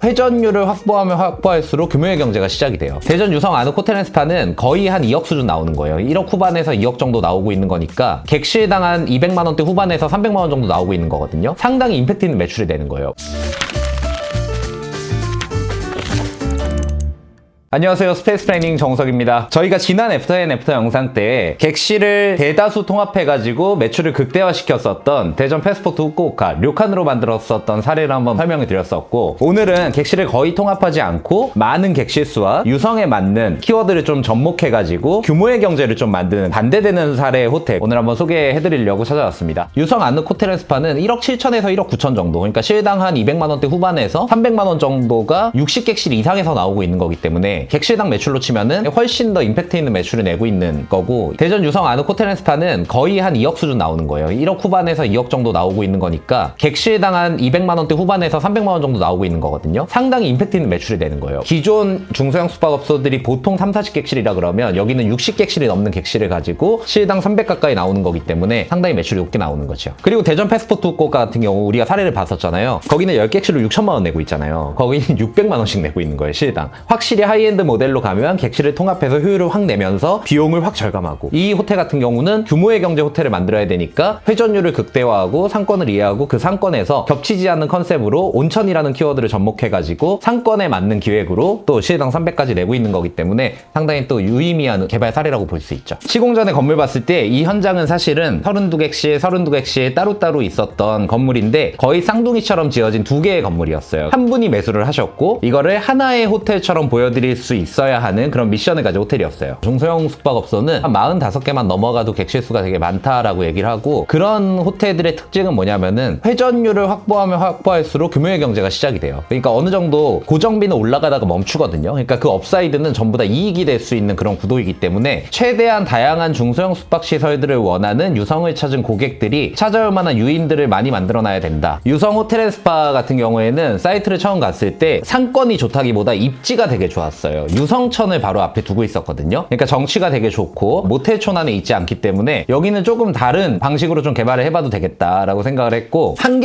회전율을 확보하면 확보할수록 규모의 경제가 시작이 돼요. 대전 유성 아늑 호텔 앤 스파는 거의 한 2억 수준 나오는 거예요. 1억 후반에서 2억 정도 나오고 있는 거니까 객실당 한 200만 원대 후반에서 300만 원 정도 나오고 있는 거거든요. 상당히 임팩트 있는 매출이 되는 거예요. 안녕하세요. 스페이스 플래닝 정석입니다. 저희가 지난 애프터 앤 애프터 영상 때 객실을 대다수 통합해가지고 매출을 극대화시켰었던 대전 패스포트 후쿠오카 료칸으로 만들었었던 사례를 한번 설명을 드렸었고, 오늘은 객실을 거의 통합하지 않고 많은 객실 수와 유성에 맞는 키워드를 좀 접목해가지고 규모의 경제를 좀 만드는 반대되는 사례의 호텔 오늘 한번 소개해드리려고 찾아왔습니다. 유성 아늑 호텔 앤 스파는 1억 7천에서 1억 9천 정도, 그러니까 실당 한 200만 원대 후반에서 300만 원 정도가 60객실 이상에서 나오고 있는 거기 때문에 객실당 매출로 치면은 훨씬 더 임팩트 있는 매출을 내고 있는 거고, 대전 유성 아늑 호텔 앤 스파는 거의 한 2억 수준 나오는 거예요. 1억 후반에서 2억 정도 나오고 있는 거니까 객실당 한 200만 원대 후반에서 300만 원 정도 나오고 있는 거거든요. 상당히 임팩트 있는 매출이 되는 거예요. 기존 중소형 숙박업소들이 보통 3, 40객실이라 그러면 여기는 60객실이 넘는 객실을 가지고 실당 300 가까이 나오는 거기 때문에 상당히 매출이 높게 나오는 거죠. 그리고 대전 패스포트 후쿠오카 같은 경우 우리가 사례를 봤었잖아요. 거기는 10객실로 6천만 원 내고 있잖아요. 거기는 600만 원씩 내고 있는 거예요, 실당. 확실히 하이엔드 모델로 가면 객실을 통합해서 효율을 확 내면서 비용을 확 절감하고, 이 호텔 같은 경우는 규모의 경제 호텔을 만들어야 되니까 회전율을 극대화하고 상권을 이해하고 그 상권에서 겹치지 않는 컨셉으로 온천이라는 키워드를 접목해가지고 상권에 맞는 기획으로 또 시당 300까지 내고 있는 거기 때문에 상당히 또 유의미한 개발 사례라고 볼 수 있죠. 시공 전에 건물 봤을 때 이 현장은 사실은 32객실 따로따로 있었던 건물인데 거의 쌍둥이처럼 지어진 두 개의 건물이었어요. 한 분이 매수를 하셨고 이거를 하나의 호텔처럼 보여드릴 수 있어야 하는 그런 미션을 가진 호텔이었어요. 중소형 숙박업소는 한 45개만 넘어가도 객실 수가 되게 많다라고 얘기를 하고, 그런 호텔들의 특징은 뭐냐면은 회전율을 확보하면 확보할수록 규모의 경제가 시작이 돼요. 그러니까 어느 정도 고정비는 올라가다가 멈추거든요. 그러니까 그 업사이드는 전부 다 이익이 될 수 있는 그런 구도이기 때문에 최대한 다양한 중소형 숙박시설들을 원하는 유성을 찾은 고객들이 찾아올 만한 유인들을 많이 만들어놔야 된다. 유성 호텔 앤 스파 같은 경우에는 사이트를 처음 갔을 때 상권이 좋다기보다 입지가 되게 좋았어요. 유성천을 바로 앞에 두고 있었거든요. 그러니까 정취가 되게 좋고 모텔촌 안에 있지 않기 때문에 여기는 조금 다른 방식으로 좀 개발을 해봐도 되겠다라고 생각을 했고, 한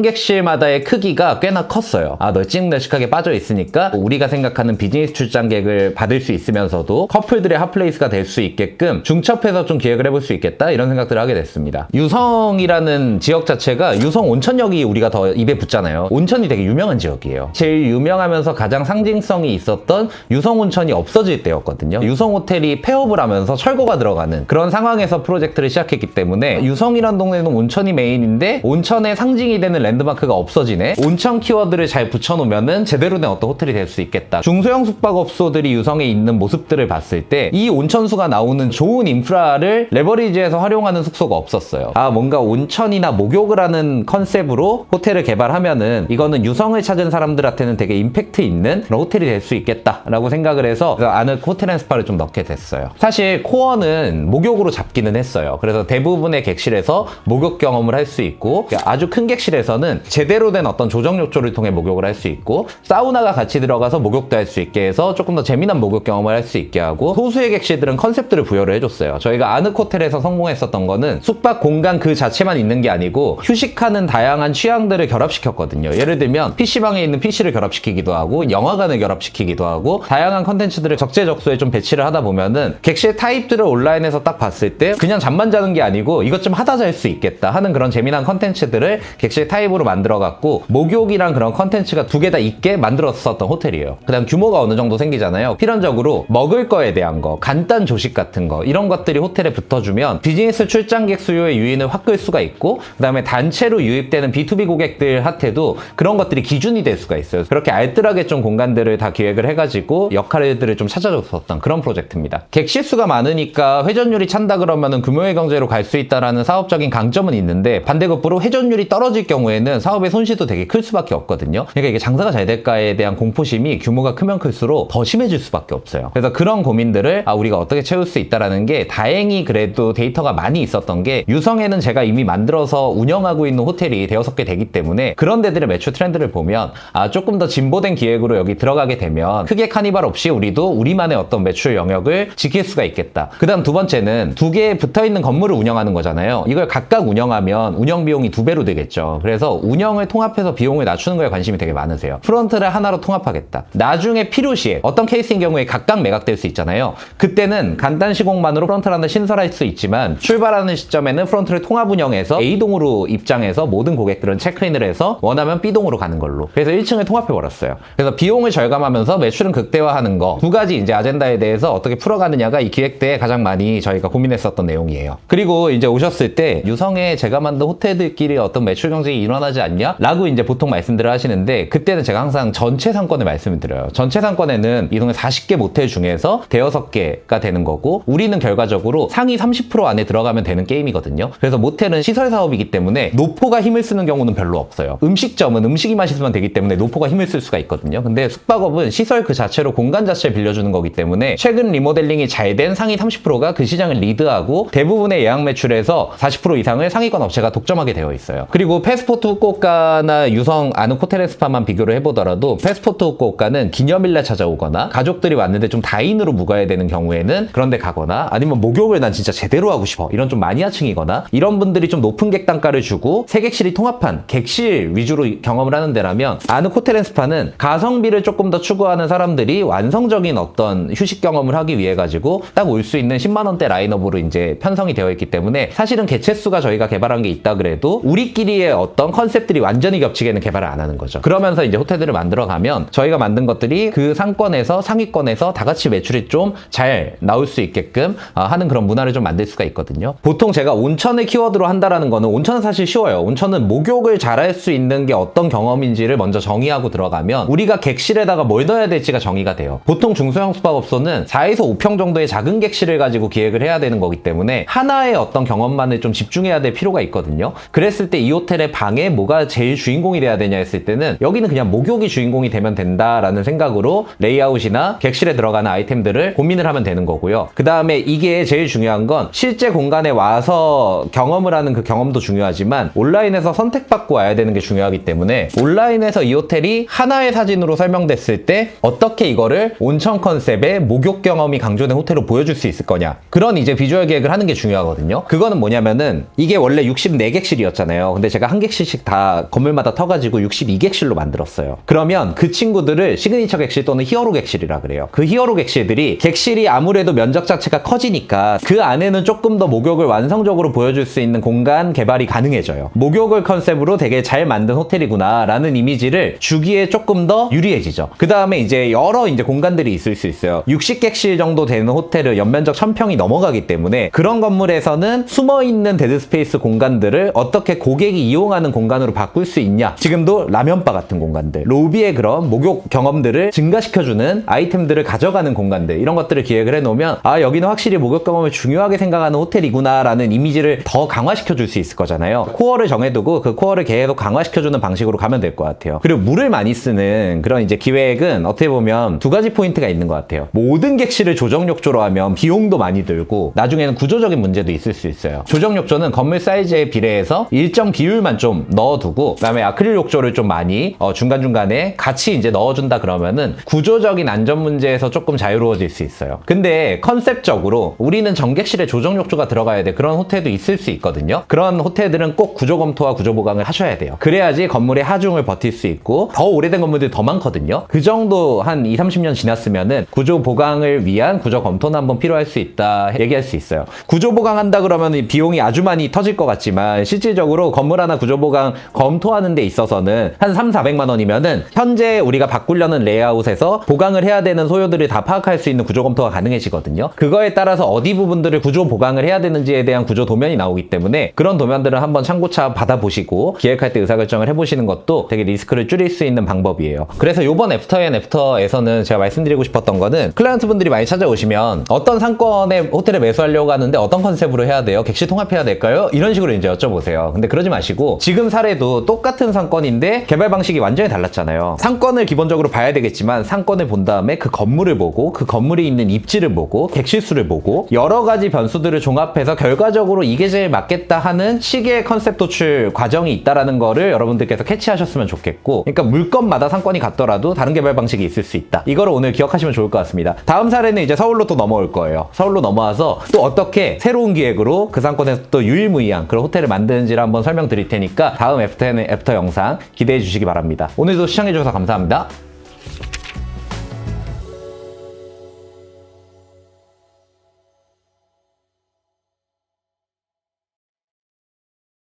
객실마다의 크기가 꽤나 컸어요. 널찍널찍하게 빠져 있으니까 우리가 생각하는 비즈니스 출장객을 받을 수 있으면서도 커플들의 핫플레이스가 될 수 있게끔 중첩해서 좀 기획을 해볼 수 있겠다, 이런 생각들을 하게 됐습니다. 유성이라는 지역 자체가 유성 온천역이 우리가 더 입에 붙잖아요. 온천이 되게 유명한 지역이에요. 제일 유명하면서 가장 상징성이 있었던 유성 온천이 없어질 때였거든요. 유성 호텔이 폐업을 하면서 철거가 들어가는 그런 상황에서 프로젝트를 시작했기 때문에 유성이란 동네는 온천이 메인인데 온천의 상징이 되는 랜드마크가 없어지네. 온천 키워드를 잘 붙여놓으면은 제대로 된 어떤 호텔이 될 수 있겠다. 중소형 숙박업소들이 유성에 있는 모습들을 봤을 때 이 온천수가 나오는 좋은 인프라를 레버리지해서 활용하는 숙소가 없었어요. 뭔가 온천이나 목욕을 하는 컨셉으로 호텔을 개발하면은 이거는 유성을 찾은 사람들한테는 되게 임팩트 있는 그런 호텔이 될 수 있겠다라고 생각을 해서 아늑 호텔 앤 스파를 좀 넣게 됐어요. 사실 코어는 목욕으로 잡기는 했어요. 그래서 대부분의 객실에서 목욕 경험을 할 수 있고, 아주 큰 객실에서는 제대로 된 어떤 조정 욕조를 통해 목욕을 할 수 있고, 사우나가 같이 들어가서 목욕도 할 수 있게 해서 조금 더 재미난 목욕 경험을 할 수 있게 하고, 소수의 객실들은 컨셉들을 부여를 해줬어요. 저희가 아늑 호텔에서 성공했었던 거는 숙박 공간 그 자체만 있는 게 아니고 휴식하는 다양한 취향들을 결합시켰거든요. 예를 들면 PC방에 있는 PC를 결합시키기도 하고 영화관을 결합시키기도 하고, 다양한 컨텐츠들을 적재적소에 좀 배치를 하다 보면은 객실 타입들을 온라인에서 딱 봤을 때 그냥 잠만 자는 게 아니고 이것 좀 하다 잘 수 있겠다 하는 그런 재미난 컨텐츠들을 객실 타입으로 만들어갖고 목욕이랑 그런 컨텐츠가 두 개 다 있게 만들었었던 호텔이에요. 그 다음 규모가 어느 정도 생기잖아요. 필연적으로 먹을 거에 대한 거, 간단 조식 같은 거, 이런 것들이 호텔에 붙어주면 비즈니스 출장객 수요의 유인을 확 끌 수가 있고, 그 다음에 단체로 유입되는 B2B 고객들한테도 그런 것들이 기준이 될 수가 있어요. 그렇게 알뜰하게 좀 공간들을 다 기획을 해가지고 역할들을 좀 찾아줬었던 그런 프로젝트입니다. 객실 수가 많으니까 회전율이 찬다 그러면은 규모의 경제로 갈 수 있다라는 사업적인 강점은 있는데, 반대급부로 회전율이 떨어질 경우에는 사업의 손실도 되게 클 수밖에 없거든요. 그러니까 이게 장사가 잘 될까에 대한 공포심이 규모가 크면 클수록 더 심해질 수밖에 없어요. 그래서 그런 고민들을 우리가 어떻게 채울 수 있다라는 게, 다행히 그래도 데이터가 많이 있었던 게, 유성에는 제가 이미 만들어서 운영하고 있는 호텔이 대여섯 개 되기 때문에 그런 데들의 매출 트렌드를 보면 조금 더 진보된 기획으로 여기 들어가게 되면 크게 카니발 없이 우리도 우리만의 어떤 매출 영역을 지킬 수가 있겠다. 그 다음 두 번째는 두 개에 붙어있는 건물을 운영하는 거잖아요. 이걸 각각 운영하면 운영 비용이 2배로 되겠죠. 그래서 운영을 통합해서 비용을 낮추는 거에 관심이 되게 많으세요. 프론트를 하나로 통합하겠다. 나중에 필요시에 어떤 케이스인 경우에 각각 매각될 수 있잖아요. 그때는 간단 시공만으로 프론트라는 신설할 수 있지만 출발하는 시점에는 프론트를 통합 운영해서 A동으로 입장해서 모든 고객들은 체크인을 해서 원하면 B동으로 가는 걸로. 그래서 1층을 통합해버렸어요. 그래서 비용을 절감하면서 매출은 극대화하는 거 두 가지 이제 아젠다에 대해서 어떻게 풀어가느냐가 이 기획 때 가장 많이 저희가 고민했었던 내용이에요. 그리고 이제 오셨을 때 유성에 제가 만든 호텔들끼리 어떤 매출 경쟁이 일어나지 않냐? 라고 이제 보통 말씀들을 하시는데 그때는 제가 항상 전체 상권을 말씀을 드려요. 전체 상권에는 이동의 40개 모텔 중에서 대여섯 개가 되는 거고 우리는 결과적으로 상위 30% 안에 들어가면 되는 게임이거든요. 그래서 모텔은 시설 사업이기 때문에 노포가 힘을 쓰는 경우는 별로 없어요. 음식점은 음식이 맛있으면 되기 때문에 노포가 힘을 쓸 수가 있거든요. 근데 숙박업은 시설 그 자체로 공간 자체를 빌려주는 거기 때문에 최근 리모델링이 잘 된 상위 30%가 그 시장을 리드하고 대부분의 예약 매출에서 40% 이상을 상위권 업체가 독점하게 되어 있어요. 그리고 패스포트 후쿠오카나 유성 아누 호텔에스파만 비교를 해보더라도 패스포트 후쿠오카는 기념일날 찾아오거나 가족들이 왔는데 좀 다인으로 묵어야 되는 경우에는 그런 데 가거나 아니면 목욕을 난 진짜 제대로 하고 싶어 이런 좀 마니아층이거나 이런 분들이 좀 높은 객단가를 주고 세 객실이 통합한 객실 위주로 경험을 하는 데라면 아누 호텔앤스파는 가성비를 조금 더 추구하는 사람들이 완성적인 어떤 휴식 경험을 하기 위해 가지고 딱 올 수 있는 10만 원대 라인업으로 이제 편성이 되어 있기 때문에 사실은 개체수가 저희가 개발한 게 있다 그래도 우리끼리의 어떤 컨셉들이 완전히 겹치게는 개발을 안 하는 거죠. 그러면서 이제 호텔들을 만들어 가면 저희가 만든 것들이 그 상권에서 상위권에서 다 같이 매출이 좀 잘 나올 수 있게끔 하는 그런 문화를 좀 만들 수가 있거든요. 보통 제가 온천을 키워드로 한다라는 거는 온천은 사실 쉬워요. 온천은 목욕을 잘할 수 있는 게 어떤 경험인지를 먼저 정의하고 들어가면 우리가 객실에다가 뭘 넣어야 될지가 정의가 돼요. 보통 중소형 숙박업소는 4에서 5평 정도의 작은 객실을 가지고 기획을 해야 되는 거기 때문에 하나의 어떤 경험만을 좀 집중해야 될 필요가 있거든요. 그랬을 때 이 호텔의 방에 뭐가 제일 주인공이 돼야 되냐 했을 때는 여기는 그냥 목욕이 주인공이 되면 된다라는 생각으로 레이아웃이나 객실에 들어가는 아이템들을 고민을 하면 되는 거고요. 그 다음에 이게 제일 중요한 건 실제 공간에 와서 경험을 하는 그 경험도 중요하지만 온라인에서 선택받고 와야 되는 게 중요하기 때문에 온라인에서 이 호텔이 하나의 사진으로 설명됐을 때 어떻게 이거를 온천 컨셉의 목욕 경험이 강조된 호텔로 보여줄 수 있을 거냐, 그런 이제 비주얼 계획을 하는 게 중요하거든요. 그거는 뭐냐면은 이게 원래 64객실이었잖아요. 근데 제가 한 객실씩 다 건물마다 터가지고 62객실로 만들었어요. 그러면 그 친구들을 시그니처 객실 또는 히어로 객실이라 그래요. 그 히어로 객실들이 객실이 아무래도 면적 자체가 커지니까 그 안에는 조금 더 목욕을 완성적으로 보여줄 수 있는 공간 개발이 가능해져요. 목욕을 컨셉으로 되게 잘 만든 호텔이구나 라는 이미지를 주기에 조금 더 유리해지죠. 그 다음에 이제 여러 이제 공간들이 있을 수 있어요. 60객실 정도 되는 호텔은 연면적 1000평이 넘어가기 때문에 그런 건물에서는 숨어있는 데드스페이스 공간들을 어떻게 고객이 이용하는 공간으로 바꿀 수 있냐. 지금도 라면바 같은 공간들, 로비의 그런 목욕 경험들을 증가시켜주는 아이템들을 가져가는 공간들, 이런 것들을 기획을 해놓으면 아, 여기는 확실히 목욕 경험을 중요하게 생각하는 호텔이구나 라는 이미지를 더 강화시켜줄 수 있을 거잖아요. 코어를 정해두고 그 코어를 계속 강화시켜주는 방식으로 가면 될 것 같아요. 그리고 물을 많이 쓰는 그런 이제 기획은 어떻게 보면 두 가지 포인트가 있는 것 같아요. 모든 객실을 조정욕조로 하면 비용도 많이 들고 나중에는 구조적인 문제도 있을 수 있어요. 조정욕조는 건물 사이즈에 비례해서 일정 비율만 좀 넣어두고 그다음에 아크릴 욕조를 좀 많이 중간중간에 같이 이제 넣어준다 그러면은 구조적인 안전 문제에서 조금 자유로워질 수 있어요. 근데 컨셉적으로 우리는 전객실에 조정욕조가 들어가야 돼, 그런 호텔도 있을 수 있거든요. 그런 호텔들은 꼭 구조 검토와 구조 보강을 하셔야 돼요. 그래야지 건물의 하중을 버틸 수 있고 더 오래된 건물들이 더 많거든요. 그 정도 한 20-30년 지났으면은 구조 보강을 위한 구조 검토는 한번 필요할 수 있다 얘기할 수 있어요. 구조 보강한다 그러면 비용이 아주 많이 터질 것 같지만 실질적으로 건물 하나 구조 보강 검토하는 데 있어서는 한 300-400만 원이면은 현재 우리가 바꾸려는 레이아웃에서 보강을 해야 되는 소요들을 다 파악할 수 있는 구조 검토가 가능해지거든요. 그거에 따라서 어디 부분들을 구조 보강을 해야 되는지에 대한 구조 도면이 나오기 때문에 그런 도면들을 한번 참고차 받아보시고 기획할 때 의사결정을 해보시는 것도 되게 리스크를 줄일 수 있는 방법이에요. 그래서 요번 애프터에서는 제가 말씀드리고 싶었던 거는 클라이언트 분들이 많이 찾아오시면 어떤 상권의 호텔에 매수하려고 하는데 어떤 컨셉으로 해야 돼요? 객실 통합해야 될까요? 이런 식으로 이제 여쭤보세요. 근데 그러지 마시고 지금 사례도 똑같은 상권인데 개발 방식이 완전히 달랐잖아요. 상권을 기본적으로 봐야 되겠지만 상권을 본 다음에 그 건물을 보고 그 건물이 있는 입지를 보고 객실 수를 보고 여러 가지 변수들을 종합해서 결과적으로 이게 제일 맞겠다 하는 식의 컨셉 도출 과정이 있다라는 거를 여러분들께서 캐치하셨으면 좋겠고, 그러니까 물건마다 상권이 같더라도 다른 개발 방식이 있을 수 수 있다. 이거를 오늘 기억하시면 좋을 것 같습니다. 다음 사례는 이제 서울로 또 넘어올 거예요. 서울로 넘어와서 또 어떻게 새로운 기획으로 그 상권에서 또 유일무이한 그런 호텔을 만드는지를 한번 설명드릴 테니까 다음 애프터 영상 기대해 주시기 바랍니다. 오늘도 시청해 주셔서 감사합니다.